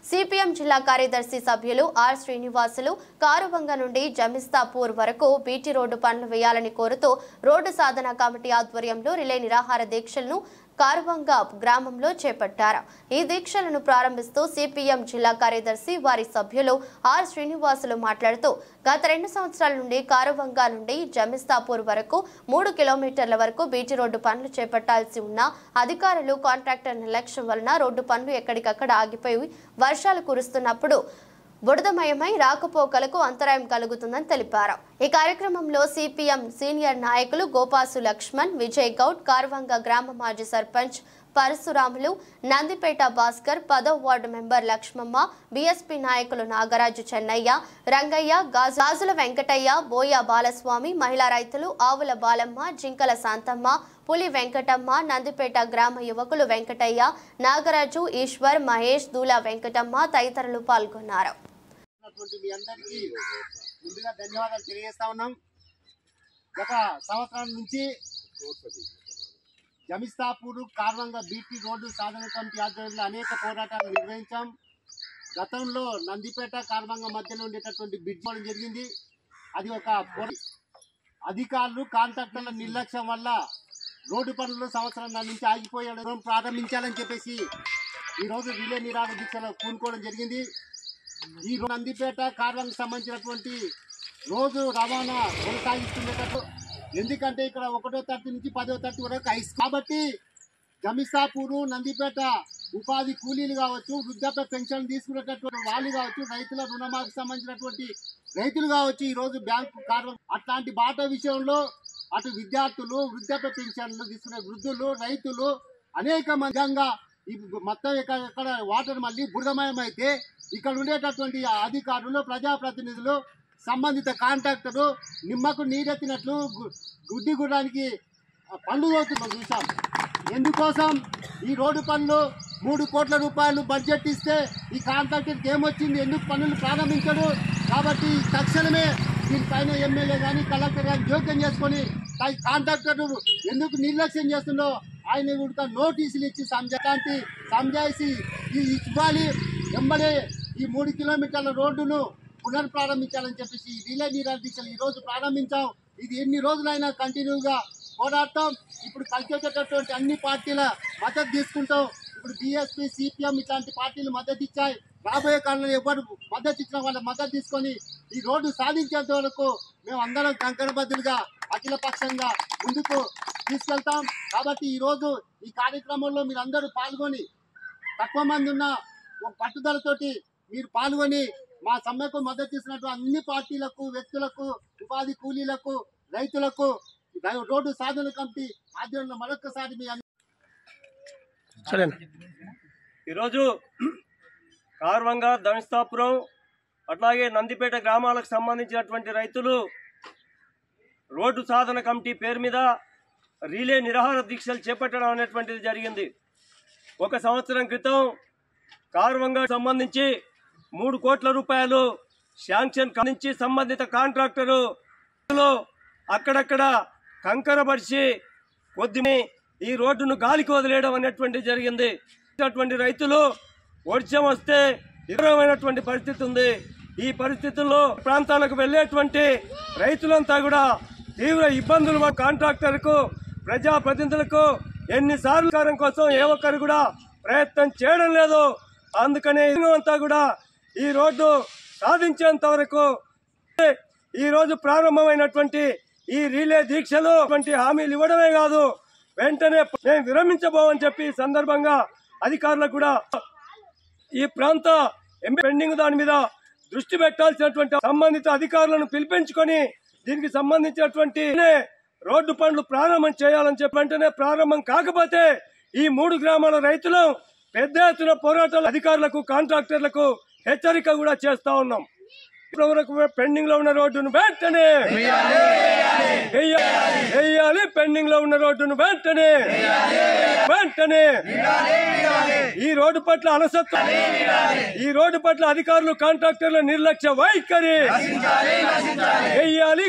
CPM జిల్లా కార్యదర్శి సభ్యులు ఆర్ శ్రీనివాసులు కారువంగ నుండి జమిస్తాపూర్ వరకు బీటీ రోడ్డు పనులు వేయాలని కోరుతూ రోడ్డు సాధన కమిటీ ఆధ్వర్యంలో రిలే నిరాహార దీక్షలను కారువంగ గ్రామంలో చేపట్టారు। ఈ దీక్షలను ప్రారంభిస్తూ సిపిఎం జిల్లా కార్యదర్శి వారి సభ్యులు ఆర్ శ్రీనివాసులు మాట్లాడుతూ గత 2 సంవత్సరాల నుండి కారువంగ నుండి జమిస్తాపూర్ వరకు 3 కిలోమీటర్ల వరకు బీటీ రోడ్డు పనులు చేపట్టాల్సి ఉన్న అధికారులు కాంట్రాక్టర్ నిర్లక్ష్యం వలన రోడ్డు పనులు ఎక్కడికక్కడ ఆగిపోయి వర్షాలు కురుస్తున్నప్పుడు బురదమయమై రాకపోకలకు అంతరాయం కలుగుతుందని తెలిపారు। ఈ కార్యక్రమంలో సిపిఎం సీనియర్ నాయకులు గోపాసు లక్ష్మణ్, విజయ్ గౌడ్, కారువంగ గ్రామ మాజీ సర్పంచ్ పరశురాములు, నందిపేట భాస్కర్, 10వ వార్డు మెంబర్ లక్ష్మమ్మ, బీఎస్పీ నాయకులు నాగరాజు చెన్నయ్య, రంగయ్య, గాజుల వెంకటయ్య, బోయ బాలస్వామి, మహిళా రైతులు ఆవుల బాలమ్మ, జింకల శాంతమ్మ, పులి వెంకటమ్మ, నందిపేట గ్రామ యువకులు వెంకటయ్య, నాగరాజు, ఈశ్వర్, మహేష్, దూల వెంకటమ్మ తదితరులు పాల్గొన్నారు। మీ అందరికీ ముందుగా ధన్యవాదాలు తెలియజేస్తా ఉన్నాం। గత సంవత్సరం నుంచి జమిస్తాపూర్ కారువంగ బీటీ రోడ్డు సాధన కమిటీ ఆధ్వర్యంలో అనేక పోరాటాలు నిర్వహించాం। గతంలో నందిపేట కారువంగ మధ్యలో ఉండేటటువంటి బ్రిడ్జ్ పోవడం జరిగింది। అది ఒక అధికారులు కాంట్రాక్టర్ల నిర్లక్ష్యం వల్ల రోడ్డు పనులు సంవత్సరం నుంచి ఆగిపోయడం ప్రారంభించాలని చెప్పేసి ఈరోజు రిలే నిరాహార దీక్షలో పూనుకోవడం జరిగింది। ఈ నందిపేట కారువంగకు సంబంధించినటువంటి రోజు రవాణా కొనసాగిస్తున్నట్టు, ఎందుకంటే ఇక్కడ 1వ తరగతి నుంచి 10వ తరగతి వరకు ఐస్ కాబట్టి జమిస్తాపూర్ నందిపేట ఉపాధి కూలీలు కావచ్చు, వృద్ధాప్య పెన్షన్ తీసుకునేటటువంటి వాళ్ళు కావచ్చు, రైతుల రుణమాఫీకి సంబంధించినటువంటి రైతులు కావచ్చు, ఈ రోజు బ్యాంకు కారువంగ అట్లాంటి బాట విషయంలో అటు విద్యార్థులు, వృద్ధాప్య పెన్షన్లు తీసుకునే వృద్ధులు, రైతులు అనేక మందిగా ఈ మొత్తం ఎక్కడ వాటర్ మళ్ళీ బురదమయం అయితే ఇక్కడ ఉండేటటువంటి అధికారులు, ప్రజాప్రతినిధులు, సంబంధిత కాంట్రాక్టరు నిమ్మకు నీరెత్తినట్లు గుడ్డి గుర్రానికి పనులు అవుతున్నాం చూసాం। ఎందుకోసం ఈ రోడ్డు పనులు 3 కోట్ల రూపాయలు బడ్జెట్ ఇస్తే ఈ కాంట్రాక్టర్కి ఏమొచ్చింది, ఎందుకు పనులు ప్రారంభించడు? కాబట్టి తక్షణమే దీనిపైన ఎమ్మెల్యే కానీ కలెక్టర్ కానీ జోక్యం చేసుకొని కాంట్రాక్టర్ ఎందుకు నిర్లక్ష్యం చేస్తుందో ఆయన కూడా నోటీసులు ఇచ్చి సంజాయిసి ఇవ్వాలి। వెంబడే ఈ 3 కిలోమీటర్ల రోడ్డును పునర్ప్రారంభించాలని చెప్పేసి రిలే నిరాహార దీక్షలు ఈ రోజు ప్రారంభించాం। ఇది ఎన్ని రోజులైనా కంటిన్యూగా పోరాడతాం। ఇప్పుడు కలిసి వచ్చేటటువంటి అన్ని పార్టీల మద్దతు తీసుకుంటాం। ఇప్పుడు బీఎస్పీ, సిపిఎం ఇట్లాంటి పార్టీలు మద్దతు ఇచ్చాయి। రాబోయే కాలంలో ఎవరు మద్దతు ఇచ్చిన వాళ్ళ మద్దతు తీసుకొని ఈ రోడ్డు సాధించేంత వరకు మేము అందరం కంకణబద్దులుగా అఖిల పక్షంగా ముందుకు తీసుకెళ్తాం। కాబట్టి ఈరోజు ఈ కార్యక్రమంలో మీరు అందరూ పాల్గొని తక్కువ మంది ఉన్న పట్టుదలతోటి మీరు పాల్గొని మా సమ్మెకు మద్దతు ఇచ్చినట్టు అన్ని పార్టీలకు, వ్యక్తులకు, ఉపాధి కూలీలకు, రైతులకు రోడ్డు సాధన కమిటీ ఆధ్వర్యంలో మరొకసారి మీ ఈరోజు కారువంగ, జమిస్తాపురం అట్లాగే నందిపేట గ్రామాలకు సంబంధించినటువంటి రైతులు రోడ్డు సాధన కమిటీ పేరు మీద రిలే నిరాహార దీక్షలు చేపట్టడం అనేటువంటిది జరిగింది। 1 సంవత్సరం క్రితం కారువంగ సంబంధించి 3 కోట్ల రూపాయలు శాంక్షన్ నుంచి సంబంధిత కాంట్రాక్టరు అక్కడక్కడ కంకరపరిచి కొద్దిని ఈ రోడ్డును గాలికి వదిలేయడం అనేటువంటి జరిగింది। అటువంటి రైతులు వర్షం వస్తే ఇతరమైనటువంటి పరిస్థితి ఉంది। ఈ పరిస్థితుల్లో ప్రాంతాలకు వెళ్లేటువంటి రైతులంతా కూడా తీవ్ర ఇబ్బందులు కాంట్రాక్టర్కు, ప్రజాప్రతినిధులకు ఎన్నిసార్లు కారం కోసం ఏ ఒక్కరు కూడా ప్రయత్నం చేయడం లేదు। అందుకనే అంతా కూడా ఈ రోడ్డు సాధించేంత వరకు ఈ రోజు ప్రారంభమైనటువంటి ఈ రిలే దీక్షలు హామీలు ఇవ్వడమే కాదు, వెంటనే మేము విరమించబోమని చెప్పి సందర్భంగా అధికారులకు కూడా ఈ ప్రాంత పెండింగ్ దాని మీద దృష్టి పెట్టాల్సినటువంటి సంబంధిత అధికారులను పిలిపించుకొని దీనికి సంబంధించినటువంటి రోడ్డు పనులు ప్రారంభం చేయాలని చెప్పి వెంటనే ప్రారంభం కాకపోతే ఈ 3 గ్రామాల రైతులు పెద్ద ఎత్తున పోరాటాలు అధికారులకు, కాంట్రాక్టర్లకు హెచ్చరిక కూడా చేస్తా ఉన్నాం। ఇప్పటివరకు పెండింగ్ లో ఉన్న రోడ్డును వెంటనే వేయాలి, పెండింగ్ లో ఉన్న రోడ్డును వెంటనే ఈ రోడ్డు పట్ల అలసత్వం, ఈ రోడ్డు పట్ల అధికారులు, కాంట్రాక్టర్ల నిర్లక్ష్య వైఖరి వేయాలి।